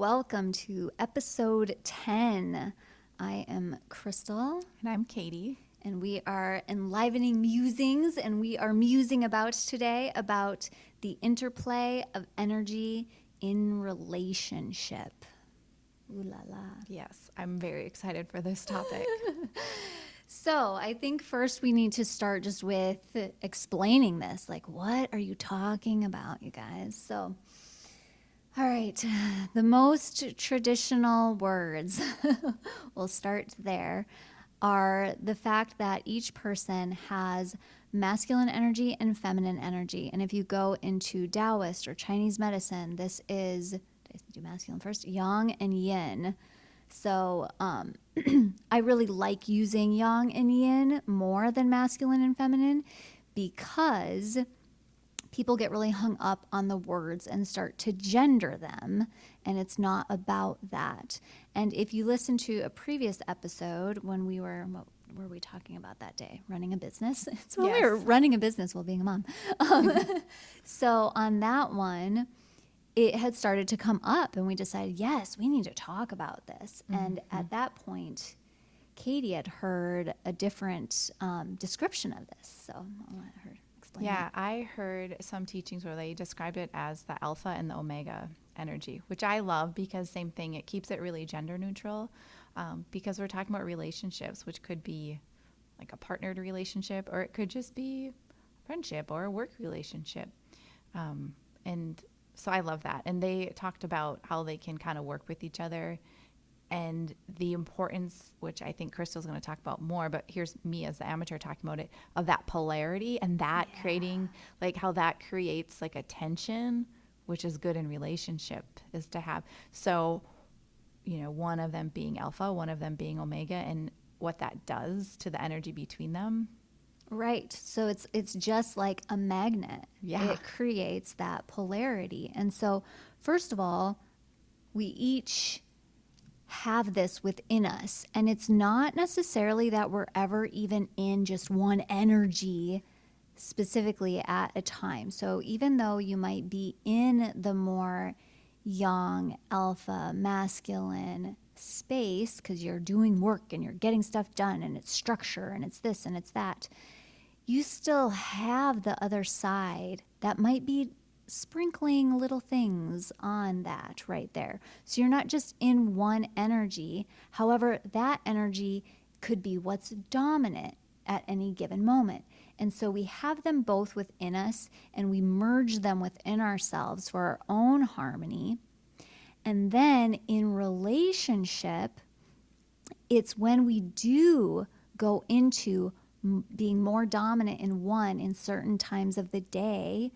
welcome to episode 10. I am Crystal. And I'm Katie. And we are enlivening musings, and we are musing today about the interplay of energy in relationship. Ooh la la. Yes, I'm very excited for this topic. So I think first we need to start just with explaining this. Like, what are you talking about, you guys? So, all right, the most traditional words, we'll start there, are the fact that each person has masculine energy and feminine energy. And if you go into Taoist or Chinese medicine, this is, did I do masculine first? Yang and yin. So I really like using yang and yin more than masculine and feminine because people get really hung up on the words and start to gender them, and it's not about that. And if you listen to a previous episode when we were, what were we talking about that day? Running a business? It's when we were running a business while being a mom. So on that one, it had started to come up, and we decided, yes, we need to talk about this. Mm-hmm. And at that point, Katie had heard a different description of this, so I'll let her explain. Yeah, I heard some teachings where they described it as the alpha and the omega energy, which I love because same thing, it keeps it really gender neutral because we're talking about relationships, which could be like a partnered relationship, or it could just be friendship or a work relationship. And so I love that. And they talked about how they can kind of work with each other and the importance, which I think Crystal's going to talk about more, but here's me as the amateur talking about it, of that polarity and that creating, like how that creates like a tension, which is good in relationship is to have. So, you know, one of them being alpha, one of them being omega, and what that does to the energy between them. Right. So it's just like a magnet. Yeah. It creates that polarity. And so, first of all, we each have this within us. And it's not necessarily that we're ever even in just one energy specifically at a time. So even though you might be in the more yang, alpha, masculine space because you're doing work and you're getting stuff done and it's structure and it's this and it's that, you still have the other side that might be sprinkling little things on that right there. So you're not just in one energy. However, that energy could be what's dominant at any given moment. And so we have them both within us, and we merge them within ourselves for our own harmony. And then in relationship, it's when we do go into being more dominant in one in certain times of the day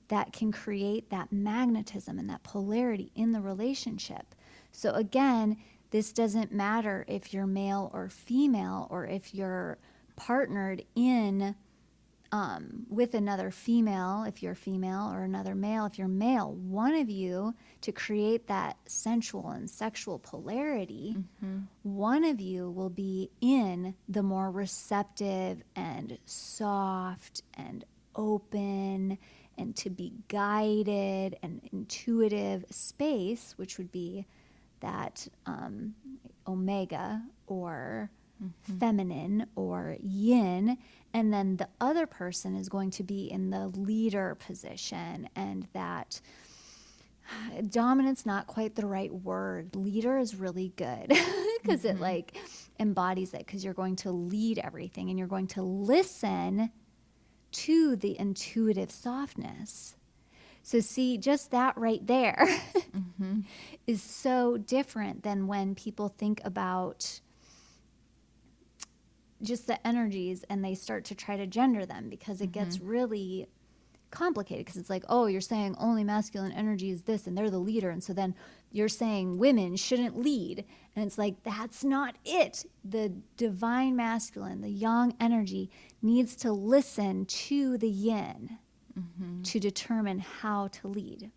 that can create that magnetism and that polarity in the relationship. So again, this doesn't matter if you're male or female, or if you're partnered in with another female, if you're female, or another male, if you're male. One of you, to create that sensual and sexual polarity, one of you will be in the more receptive and soft and open and to be guided and intuitive space, which would be that omega or feminine or yin. And then the other person is going to be in the leader position, and that dominant's not quite the right word. Leader is really good because it like embodies it, because you're going to lead everything and you're going to listen to the intuitive softness. So see, just that right there is so different than when people think about just the energies and they start to try to gender them, because it gets really complicated, because it's like, oh, you're saying only masculine energy is this and they're the leader, and so then you're saying women shouldn't lead, and it's like, that's not it. The divine masculine, the yang energy, needs to listen to the yin to determine how to lead.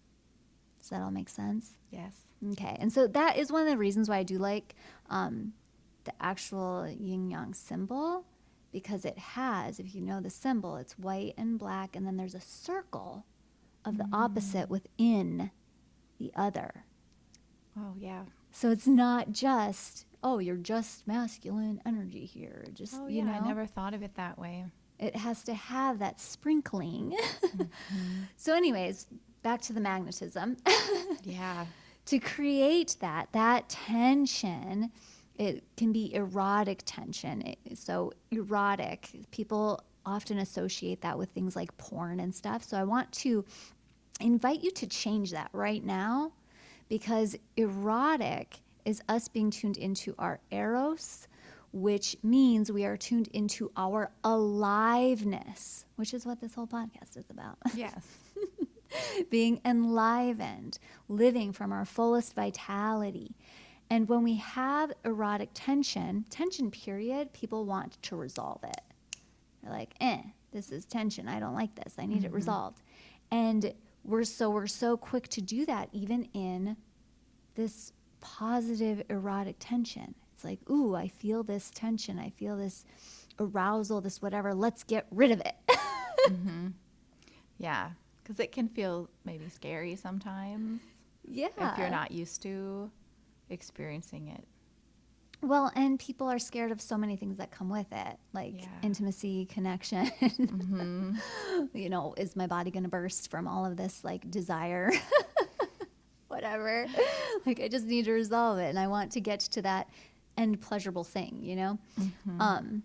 Does that all make sense? Yes. Okay. And so that is one of the reasons why I do like the actual yin yang symbol, because it has, if you know the symbol, it's white and black, and then there's a circle of the opposite within the other. Oh, yeah. So it's not just, oh, you're just masculine energy here. Just, Oh, you yeah. I know, never thought of it that way. it has to have that sprinkling. Hmm. So, anyways, back to the magnetism. Yeah. To create that tension, it can be erotic tension. So erotic, people often associate that with things like porn and stuff. So I want to invite you to change that right now, because erotic is us being tuned into our eros, which means we are tuned into our aliveness, which is what this whole podcast is about. Yes. Being enlivened, living from our fullest vitality. And when we have erotic tension, period, people want to resolve it. They're like, this is tension. I don't like this. I need it Hmm. resolved. And we're so quick to do that, even in this positive erotic tension. It's like, ooh, I feel this tension. I feel this arousal, this whatever. Let's get rid of it. Hmm. Yeah. Because it can feel maybe scary sometimes if you're Yeah. not used to experiencing it. Well, and people are scared of so many things that come with it, like Yeah. intimacy, connection. Hmm. You know, is my body going to burst from all of this like desire? Whatever. Like, I just need to resolve it. And I want to get to that end pleasurable thing, you know? Hmm. Um,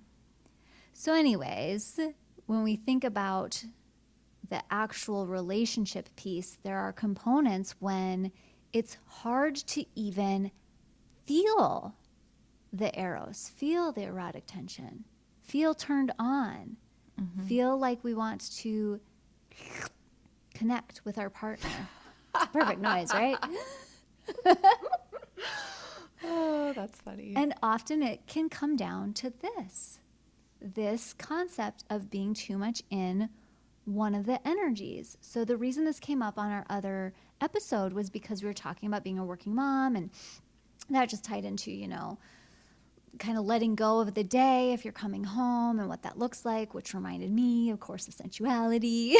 so, anyways, when we think about the actual relationship piece, there are components when it's hard to even feel the eros, feel the erotic tension, feel turned on, Hmm. feel like we want to connect with our partner. It's a perfect noise, right? Oh, that's funny. And often it can come down to this concept of being too much in one of the energies. So the reason this came up on our other episode was because we were talking about being a working mom, and that just tied into, you know, kind of letting go of the day if you're coming home and what that looks like, which reminded me, of course, of sensuality.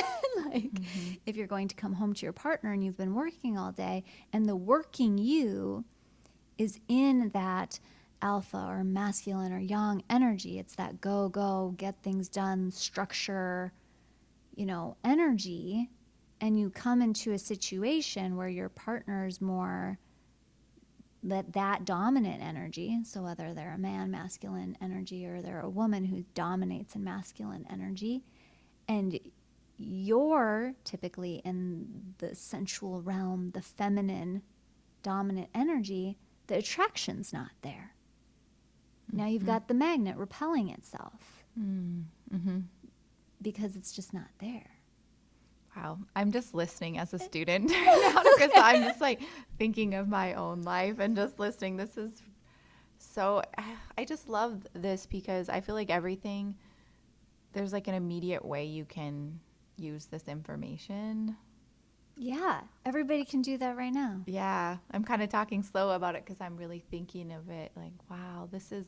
Like, Hmm. if you're going to come home to your partner and you've been working all day, and the working you is in that alpha or masculine or yang energy, it's that go, go, get things done, structure, you know, energy, and you come into a situation where your partner's more that dominant energy, so whether they're a man, masculine energy, or they're a woman who dominates in masculine energy, and you're typically in the sensual realm, the feminine dominant energy, the attraction's not there. Now you've Hmm. got the magnet repelling itself Mm-hmm. because it's just not there. Wow. I'm just listening as a student now because I'm just like thinking of my own life and just listening. This is so, I just love this because I feel like everything, there's like an immediate way you can use this information. Yeah, everybody can do that right now. Yeah. I'm kind of talking slow about it because I'm really thinking of it like, wow, this is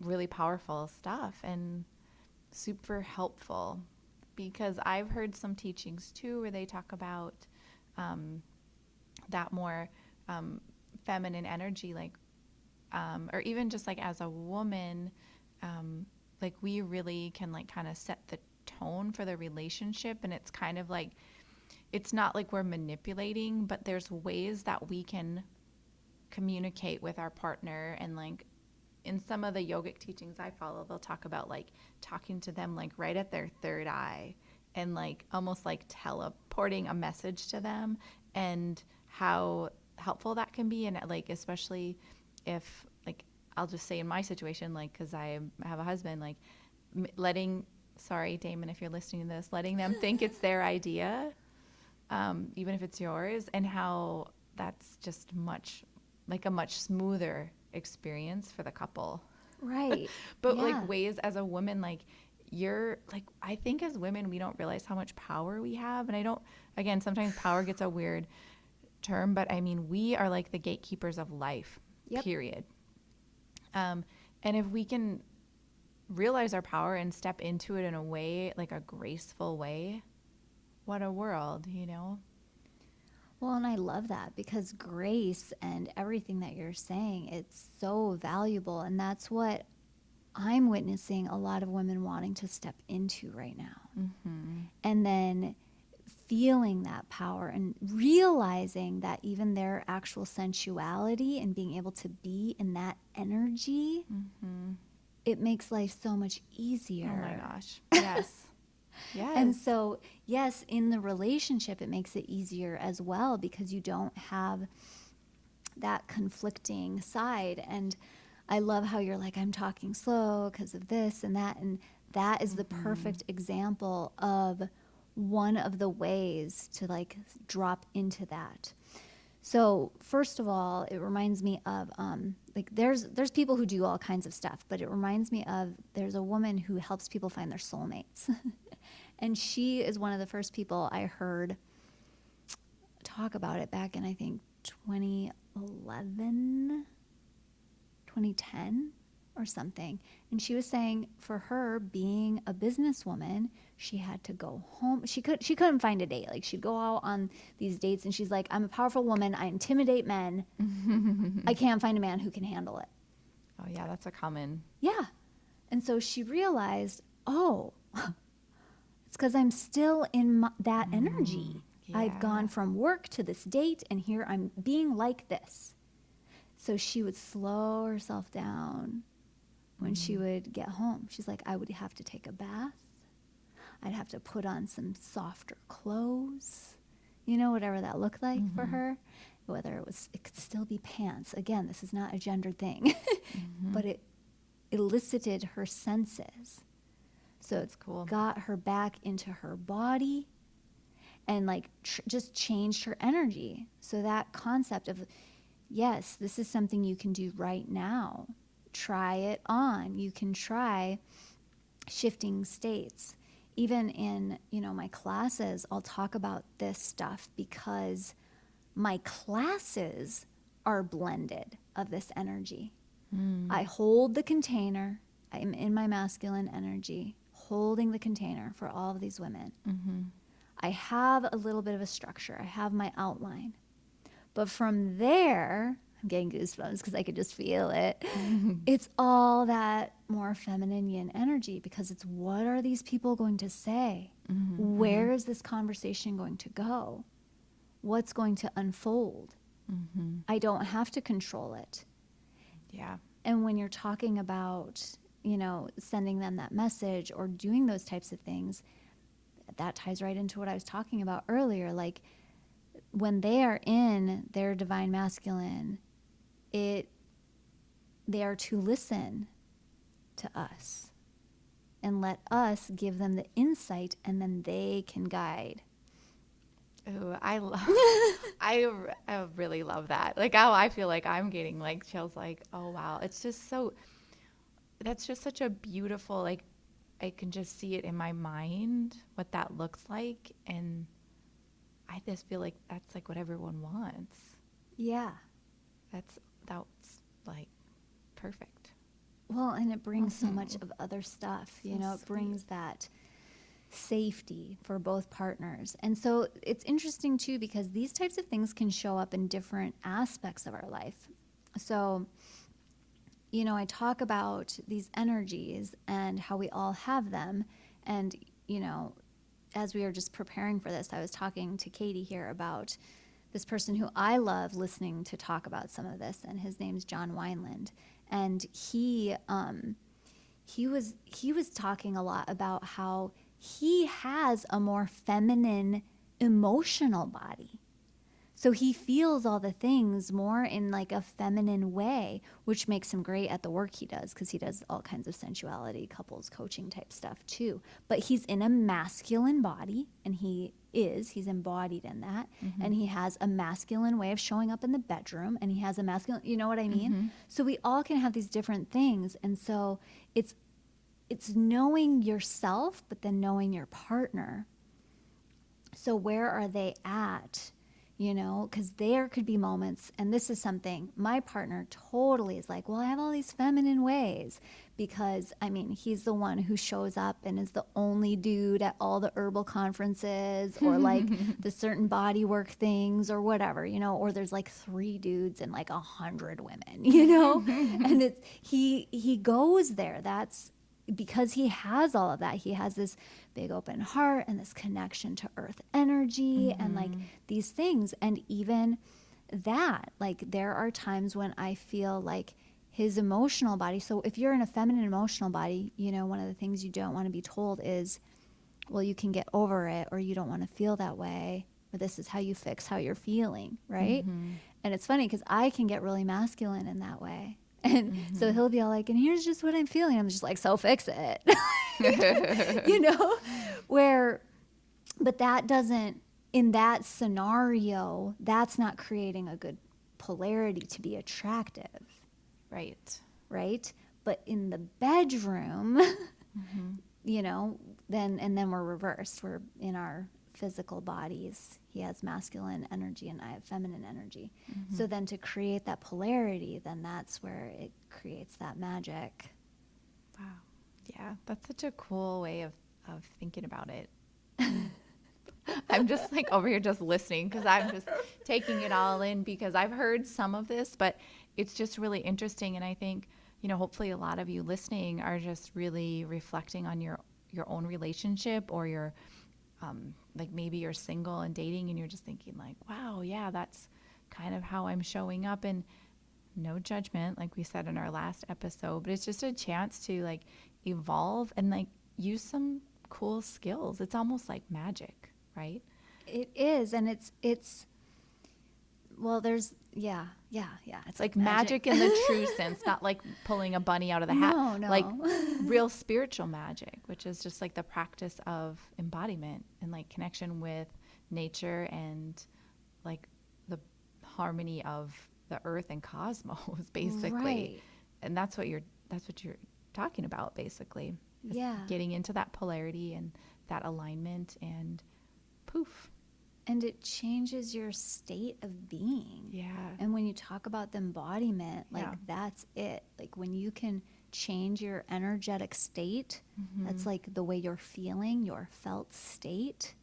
really powerful stuff and super helpful because I've heard some teachings too where they talk about um, that more feminine energy, like, or even just like as a woman, like we really can like kind of set the tone for the relationship. And it's kind of like, it's not like we're manipulating, but there's ways that we can communicate with our partner and like in some of the yogic teachings I follow, they'll talk about like talking to them like right at their third eye and like almost like teleporting a message to them and how helpful that can be. And like, especially if like, I'll just say in my situation, like, cause I have a husband, like letting, sorry, Damon, if you're listening to this, letting them think it's their idea, even if it's yours, and how that's just like a much smoother experience for the couple. Right. But like Yeah. ways as a woman, like you're like, I think as women, we don't realize how much power we have. And I don't, again, sometimes power gets a weird term, but I mean, we are like the gatekeepers of life, Yep. period. And if we can realize our power and step into it in a way, like a graceful way, what a world, you know? Well, and I love that because grace and everything that you're saying, it's so valuable. And that's what I'm witnessing a lot of women wanting to step into right now. Mm-hmm. And then feeling that power and realizing that even their actual sensuality and being able to be in that energy, Mm-hmm. it makes life so much Oh my easier. gosh. Yes. And Yes. so, yes, in the relationship, it makes it easier as well because you don't have that conflicting side. And I love how you're like, I'm talking slow because of this and that. And that is the Mm-hmm. perfect example of one of the ways to like drop into that. So first of all, it reminds me of like there's people who do all kinds of stuff, but it reminds me of there's a woman who helps people find their soulmates. And she is one of the first people I heard talk about it back in, I think, 2011, 2010 or something. And she was saying for her being a businesswoman, she had to go home. She couldn't find a date. Like she'd go out on these dates and she's like, I'm a powerful woman. I intimidate men. I can't find a man who can handle it. Oh yeah, that's a common. Yeah. And so she realized, oh, it's because I'm still in that energy. I've Yeah. gone from work to this date, and here I'm being like this. So she would slow herself down when she would get home. She's like, I would have to take a bath. I'd have to put on some softer clothes, whatever that looked like for Mm-hmm. her. Whether it could still be pants. Again, this is not a gendered thing, Mm-hmm. but it elicited her senses. So it That's cool. got her back into her body and like just changed her energy. So that concept of, yes, this is something you can do right now. Try it on. You can try shifting states. Even in, my classes, I'll talk about this stuff because my classes are blended of this energy. Mm. I hold the container. I'm in my masculine energy, holding the container for all of these women. Mm-hmm. I have a little bit of a structure. I have my outline. But from there, I'm getting goosebumps because I could just feel it. It's all that more feminine yin energy because it's what are these people going to say? Mm-hmm. Where is this conversation going to go? What's going to unfold? Mm-hmm. I don't have to control it. Yeah. And when you're talking about, sending them that message or doing those types of things, that ties right into what I was talking about earlier. Like when they are in their divine masculine, they are to listen to us and let us give them the insight and then they can guide. Ooh, I really love that. Like, oh, I feel like I'm getting like chills. Like, oh wow, it's just so. That's just such a beautiful. Like, I can just see it in my mind what that looks like, and I just feel like that's like what everyone wants. Yeah. That's like perfect. Well, and it brings so much of other stuff, So it sweet. brings that safety for both partners. And so it's interesting too because these types of things can show up in different aspects of our life. So, I talk about these energies and how we all have them. And, as we were just preparing for this, I was talking to Katie here about this person who I love listening to talk about some of this, and his name's John Wineland. And he was talking a lot about how he has a more feminine emotional body. So he feels all the things more in like a feminine way, which makes him great at the work he does because he does all kinds of sensuality, couples coaching type stuff too. But he's in a masculine body and he's embodied in that. Mm-hmm. And he has a masculine way of showing up in the bedroom and he has a masculine, you know what I mean? Mm-hmm. So we all can have these different things. And so it's knowing yourself, but then knowing your partner. So where are they at? because there could be moments, and this is something my partner totally is like, well, I have all these feminine ways because, I mean, he's the one who shows up and is the only dude at all the herbal conferences or like the certain body work things or whatever, or there's like 3 dudes and like 100 women, and he goes there. That's because he has all of that. He has this big open heart and this connection to earth energy and like these things. And even that, like there are times when I feel like his emotional body. So if you're in a feminine emotional body, one of the things you don't want to be told is, well, you can get over it, or you don't want to feel that way, or this is how you fix how you're feeling, right? And it's funny because I can get really masculine in that way. And so he'll be all like, and here's just what I'm feeling. I'm just like, so fix it. Where, but that doesn't, in that scenario, that's not creating a good polarity to be attractive. Right. Right. But in the bedroom, then we're reversed. We're in our physical bodies. He has masculine energy and I have feminine energy. So then to create that polarity, then that's where it creates that magic. Wow. Yeah, that's such a cool way of thinking about it. I'm just like over here just listening because I'm just taking it all in because I've heard some of this, but it's just really interesting. And I think, hopefully a lot of you listening are just really reflecting on your own relationship or your like maybe you're single and dating and you're just thinking like, wow, yeah, that's kind of how I'm showing up, and no judgment, like we said in our last episode, but it's just a chance to like evolve and like use some cool skills. It's almost like magic, right? It is. And it's well, there's, yeah. It's like magic in the true sense, not like pulling a bunny out of the hat. No. Like real spiritual magic, which is just like the practice of embodiment and like connection with nature and like the harmony of the earth and cosmos, basically. Right. And that's what you're talking about, basically. Yeah. Getting into that polarity and that alignment, and poof. And it changes your state of being. Yeah. And when you talk about the embodiment, like that's it. Like when you can change your energetic state, that's like the way you're feeling, your felt state.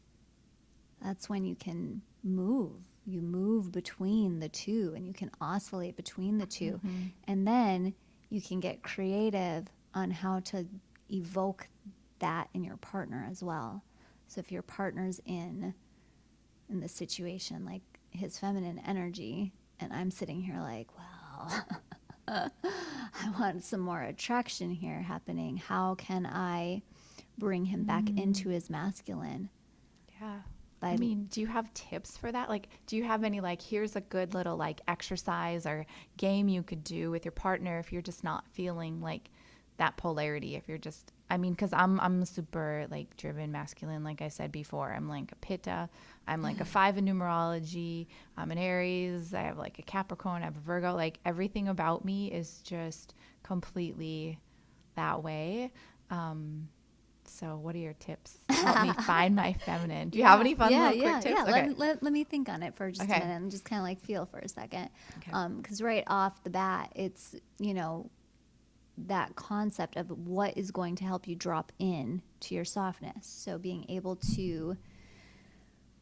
That's when you can move. You move between the two and you can oscillate between the two. And then you can get creative on how to evoke that in your partner as well. So if your partner's in the situation, like his feminine energy, and I'm sitting here like, well, I want some more attraction here happening. How can I bring him back into his masculine? Yeah. I mean, do you have tips for that? Like, do you have any, like, here's a good little, like, exercise or game you could do with your partner if you're just not feeling, like, that polarity? If you're just, I mean, because I'm super, like, driven masculine, like I said before. I'm, like, a Pitta. I'm, like, a 5 in numerology. I'm an Aries. I have, like, a Capricorn. I have a Virgo. Like, everything about me is just completely that way. So what are your tips to help me find my feminine? Do you have any fun little quick tips? Yeah. Okay. Let me think on it for just a minute and just kind of like feel for a second. Because right off the bat, it's, that concept of what is going to help you drop in to your softness. So being able to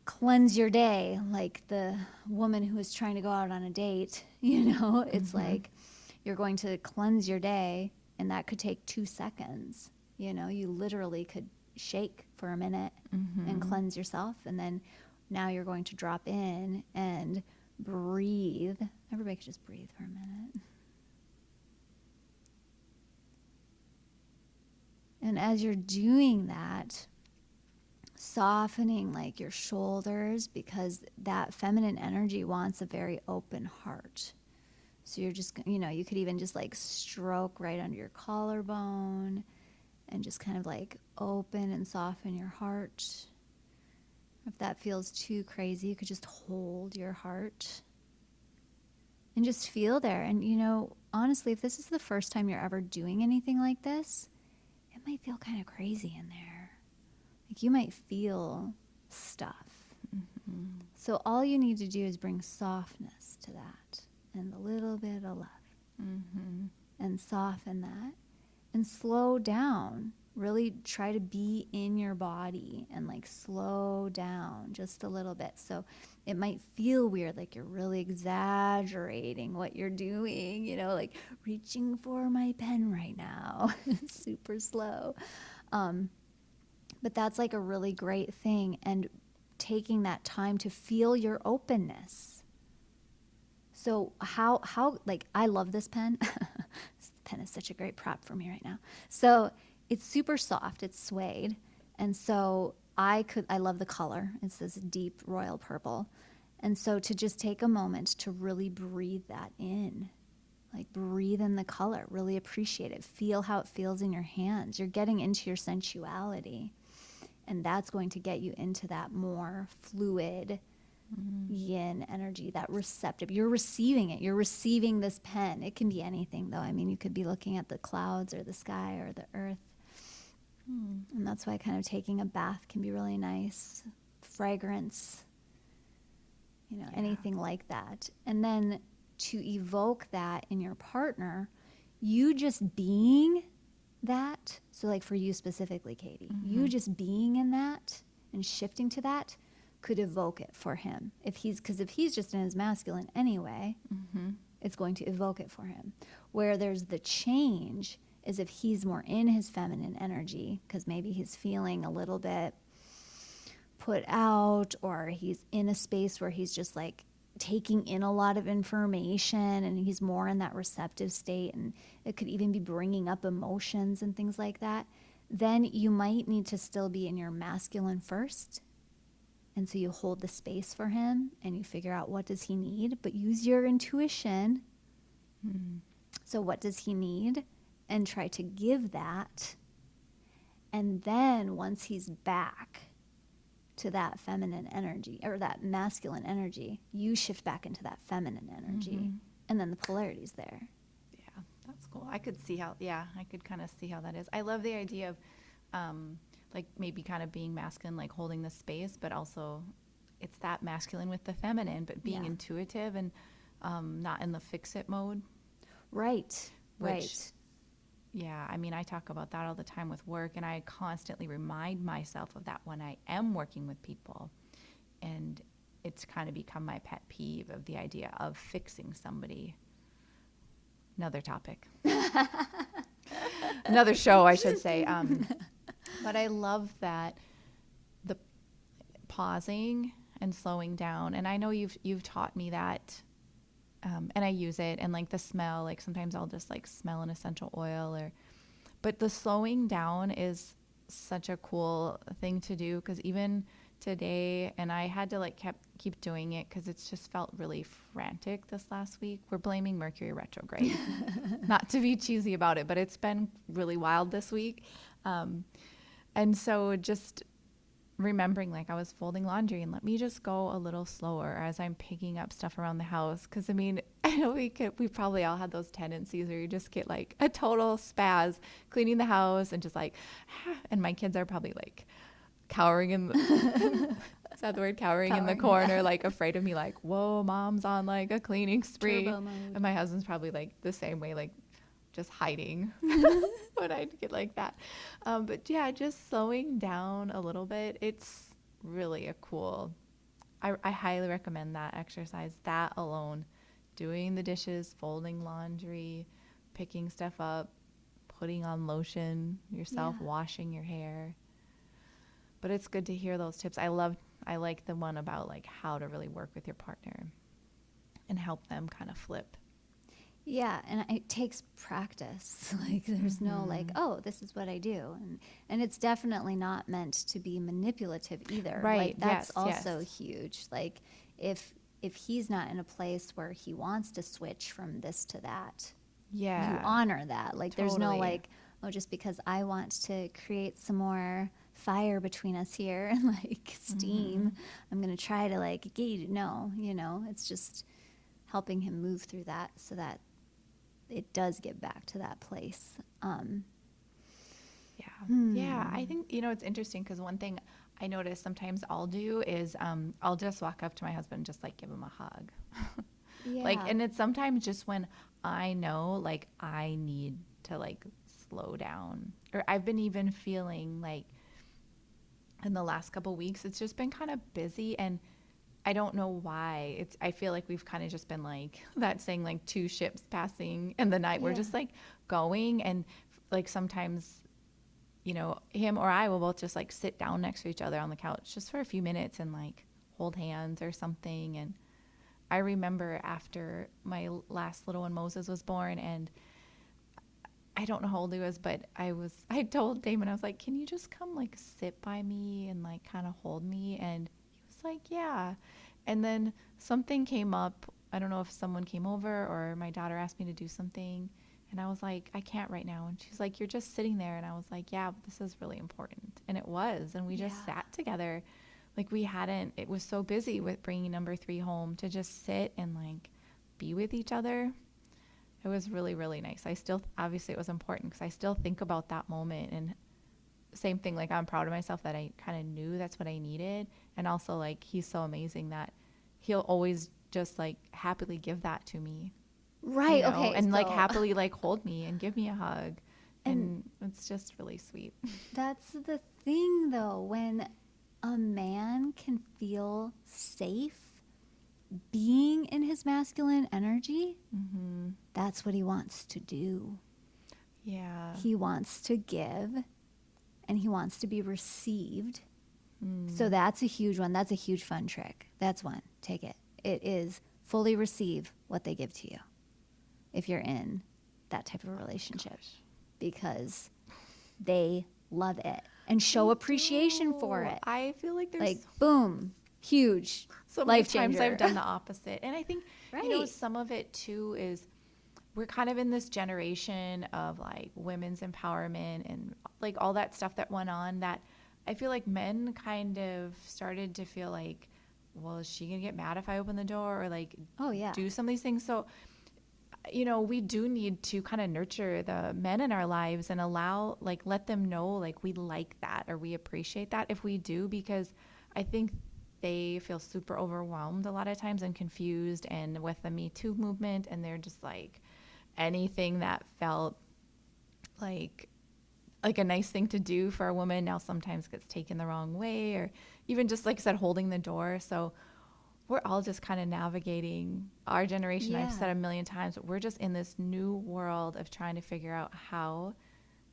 cleanse your day, like the woman who is trying to go out on a date, it's like you're going to cleanse your day, and that could take 2 seconds. You literally could shake for a minute and cleanse yourself. And then now you're going to drop in and breathe. Everybody could just breathe for a minute. And as you're doing that, softening like your shoulders, because that feminine energy wants a very open heart. So you're just, you could even just like stroke right under your collarbone and just kind of like open and soften your heart. If that feels too crazy, you could just hold your heart and just feel there. And, honestly, if this is the first time you're ever doing anything like this, it might feel kind of crazy in there. Like you might feel stuff. So all you need to do is bring softness to that and a little bit of love and soften that and slow down. Really try to be in your body and like slow down just a little bit. So it might feel weird, like you're really exaggerating what you're doing, you know, like reaching for my pen right now, super slow. But that's like a really great thing. And taking that time to feel your openness. So how like I love this pen. This pen is such a great prop for me right now. So it's super soft, it's suede. And so I love the color. It's this deep royal purple. And so to just take a moment to really breathe that in. Like breathe in the color, really appreciate it. Feel how it feels in your hands. You're getting into your sensuality. And that's going to get you into that more fluid yin energy, that receptive. You're receiving it. You're receiving this pen. It can be anything, though. I mean, you could be looking at the clouds or the sky or the earth. And that's why kind of taking a bath can be really nice. Fragrance, you know, anything like that. And then to evoke that in your partner, you just being that. So, like for you specifically, Katie, you just being in that and shifting to that could evoke it for him. Because if he's just in his masculine anyway, it's going to evoke it for him. Where there's the change is if he's more in his feminine energy, because maybe he's feeling a little bit put out, or he's in a space where he's just like taking in a lot of information and he's more in that receptive state, and it could even be bringing up emotions and things like that, then you might need to still be in your masculine first. And so you hold the space for him and you figure out what does he need, but use your intuition. So what does he need? And try to give that. And then once he's back to that feminine energy or that masculine energy, you shift back into that feminine energy. And then the polarity's there. Yeah, that's cool. I could see how, I could kind of see how that is. I love the idea of like maybe kind of being masculine, like holding the space, but also it's that masculine with the feminine, but being intuitive and not in the fix-it mode. Right, Which, right. yeah, I mean, I talk about that all the time with work, and I constantly remind myself of that when I am working with people. And it's kind of become my pet peeve of the idea of fixing somebody. Another topic. Another show, I should say. But I love that the pausing and slowing down. And I know you've taught me that. And I use it, and like the smell, like sometimes I'll just like smell an essential oil but the slowing down is such a cool thing to do, because even today, and I had to like keep doing it because it's just felt really frantic this last week. We're blaming Mercury retrograde. Not to be cheesy about it, but it's been really wild this week. And so just remembering, like I was folding laundry and let me just go a little slower as I'm picking up stuff around the house. Because I mean, I know we probably all had those tendencies where you just get like a total spaz cleaning the house and just like, and my kids are probably like cowering in the, is that the word, cowering in the corner, like afraid of me, like, whoa, mom's on like a cleaning spree. Turbo mode. And my husband's probably like the same way, like just hiding when I get like that. But yeah, just slowing down a little bit. It's really a cool, I highly recommend that exercise, that alone, doing the dishes, folding laundry, picking stuff up, putting on lotion yourself, washing your hair. But it's good to hear those tips. I like the one about like how to really work with your partner and help them kind of flip. Yeah, and it takes practice. Like there's no like, oh, this is what I do. And it's definitely not meant to be manipulative either. Right. Like that's Yes, also yes. huge. Like if he's not in a place where he wants to switch from this to that, Yeah. you honor that. Like there's no Totally. like, oh, just because I want to create some more fire between us here and like steam, I'm going to try to like get you to know, you know, it's just helping him move through that so that it does get back to that place. Yeah. Yeah. I think, it's interesting because one thing I notice sometimes I'll do is I'll just walk up to my husband and just like give him a hug. Like, Yeah. and it's sometimes just when I know like I need to like slow down, or I've been even feeling like in the last couple weeks it's just been kind of busy, and I don't know why. It's I feel like we've kind of just been like that saying, like two ships passing in the night. We're Yeah. just like going, and like sometimes, you know, him or I will both just like sit down next to each other on the couch just for a few minutes and like hold hands or something. And I remember after my last little one Moses was born, and I don't know how old he was, but I told Damon, I was like, can you just come like sit by me and like kind of hold me? And he was like, yeah. And then something came up. I don't know if someone came over or my daughter asked me to do something. And I was like, I can't right now. And she's like, you're just sitting there. And I was like, yeah, but this is really important. And it was. And we just Yeah. sat together. Like we hadn't, it was so busy with bringing number 3 home to just sit and like be with each other. It was really, really nice. I still, obviously, it was important because I still think about that moment. And same thing, like, I'm proud of myself that I kind of knew that's what I needed. And also, like, he's so amazing that he'll always just, like, happily give that to me, you Right. know, Okay. and, like, So, happily, like, hold me and give me a hug. and And it's just really sweet. that's the thing though, when a man can feel safe being in his masculine energy, Mm-hmm. that's what he wants to do. Yeah. He wants to give and he wants to be received. So that's a huge one. That's a huge fun trick. That's one. Take it. It is fully receive what they give to you if you're in that type of a relationship, Gosh. because they love it and show They appreciation for do. it. I feel like Like, there's boom, huge so many life times changer. I've done the opposite. And I think, you know, Right. some of it too is we're kind of in this generation of like women's empowerment and like all that stuff that went on, that I feel like men kind of started to feel like, well, is she going to get mad if I open the door, or like Oh, yeah. do some of these things? So, you know, we do need to kind of nurture the men in our lives and allow, like, let them know, like, we like that or we appreciate that if we do, because I think they feel super overwhelmed a lot of times and confused, and with the Me Too movement, and they're just like, anything that felt like a nice thing to do for a woman now sometimes gets taken the wrong way, or even just like I said, holding the door. So we're all just kind of navigating our generation. I've Yeah. said a million times, but we're just in this new world of trying to figure out how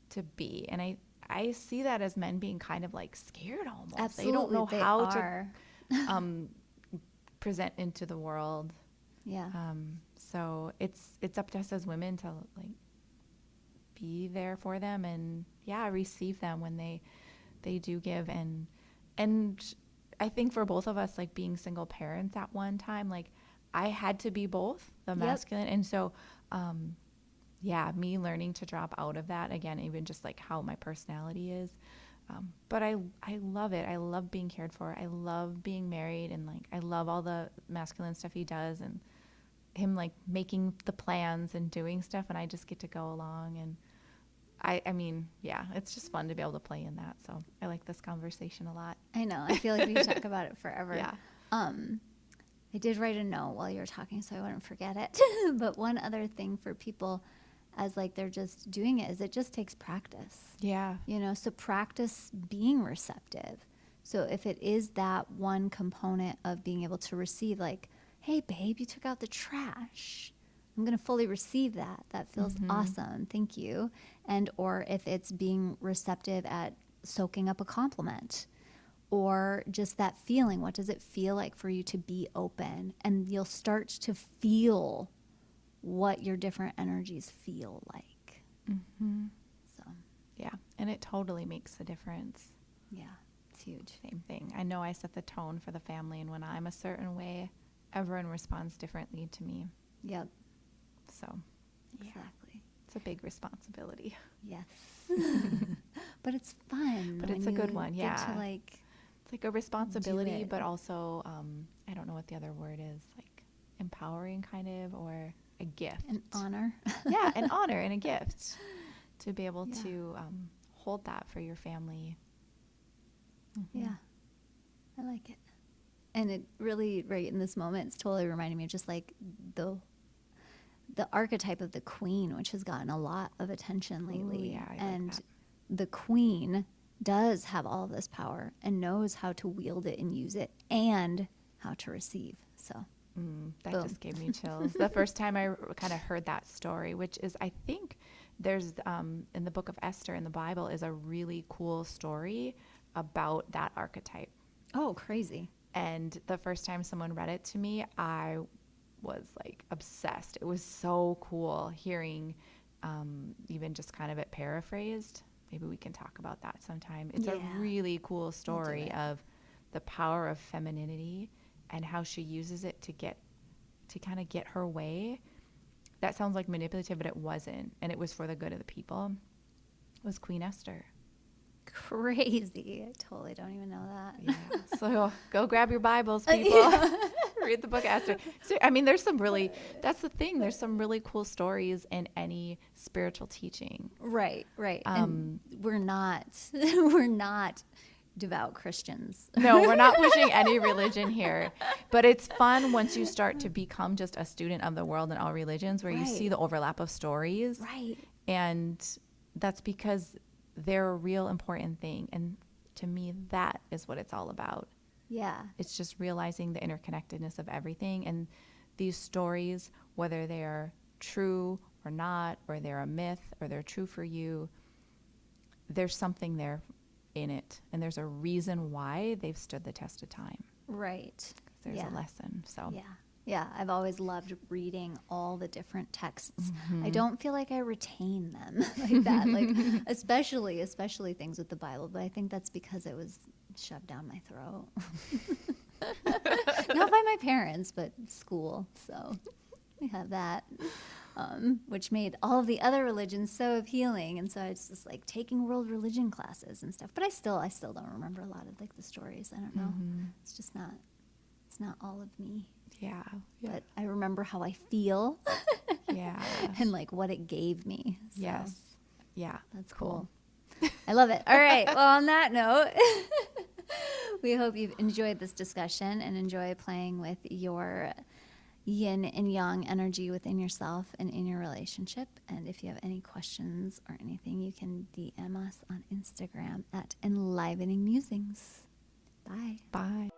to be. And I see that as men being kind of like scared almost. They don't Absolutely. know They how to are. um, present into the world. Yeah. So it's up to us as women to like be there for them, and yeah, receive them when they do give. And I think for both of us, like being single parents at one time, like I had to be both the Yep. masculine, and so yeah, me learning to drop out of that again, even just like how my personality is. But I love it. I love being cared for. I love being married, and like I love all the masculine stuff he does, and him like making the plans and doing stuff, and I just get to go along. And I mean, yeah, it's just fun to be able to play in that. So I like this conversation a lot. I know. I feel like we could talk about it forever. Yeah. Um, I did write a note while you were talking so I wouldn't forget it. But one other thing for people, as like they're just doing it, is it just takes practice. Yeah. You know, so practice being receptive. So if it is that one component of being able to receive, like, hey, babe, you took out the trash. I'm going to fully receive that. That feels awesome. Thank you. And or if it's being receptive at soaking up a compliment, or just that feeling, what does it feel like for you to be open? And you'll start to feel what your different energies feel like. Mm-hmm. So, Yeah. And it totally makes a difference. yeah, it's huge. Same thing. I know I set the tone for the family, and when I'm a certain way, everyone responds differently to me. Yep, So yeah, exactly. it's a big responsibility. Yes. But it's fun. But when it's a good you one, get yeah. to like It's like a responsibility, it. but also, I don't know what the other word is, like empowering kind of, or a gift. an honor. Yeah, an honor and a gift to be able Yeah. to hold that for your family. Yeah. I like it. And it really, right in this moment, it's totally reminding me of just like the archetype of the queen, which has gotten a lot of attention lately. Ooh, yeah, I and like that. the queen does have all of this power and knows how to wield it and use it and how to receive. So, That boom. just gave me chills. The first time I kind of heard that story, which is, I think there's in the book of Esther in the Bible, is a really cool story about that archetype. Oh, crazy. And the first time someone read it to me, I was like obsessed. It was so cool hearing even just kind of it paraphrased. Maybe we can talk about that sometime. It's a Yeah. really cool We'll do story it. of the power of femininity and how she uses it to kind of get her way. That sounds like manipulative, but it wasn't. And it was for the good of the people. It was Queen Esther. Crazy. I totally don't even know that. Yeah. So go grab your Bibles, people. Yeah. Read the book of Esther. So, I mean, there's some really, that's the thing. There's some really cool stories in any spiritual teaching. Right, right. And we're not we're not devout Christians. No, we're not pushing any religion here, but it's fun once you start to become just a student of the world and all religions where you see Right. the overlap of stories. Right. And that's because they're a real important thing. And to me, that is what it's all about. Yeah. It's just realizing the interconnectedness of everything. And these stories, whether they're true or not, or they're a myth, or they're true for you, there's something there in it. And there's a reason why they've stood the test of time. Right. There's Yeah. a lesson. So Yeah. Yeah. I've always loved reading all the different texts. Mm-hmm. I don't feel like I retain them like that. Like especially things with the Bible, but I think that's because it was shoved down my throat. Not by my parents, but school. So we have that. Which made all of the other religions so appealing, and so it's just like taking world religion classes and stuff. But I still don't remember a lot of like the stories. I don't know. Mm-hmm. It's just not. It's not all of me. Yeah. Yeah. But I remember how I feel Yeah. and like what it gave me. So Yes. Yeah. that's cool. I love it. All right. Well, on that note, we hope you've enjoyed this discussion and enjoy playing with your yin and yang energy within yourself and in your relationship. And if you have any questions or anything, you can DM us on Instagram at Enlivening Musings. Bye. Bye.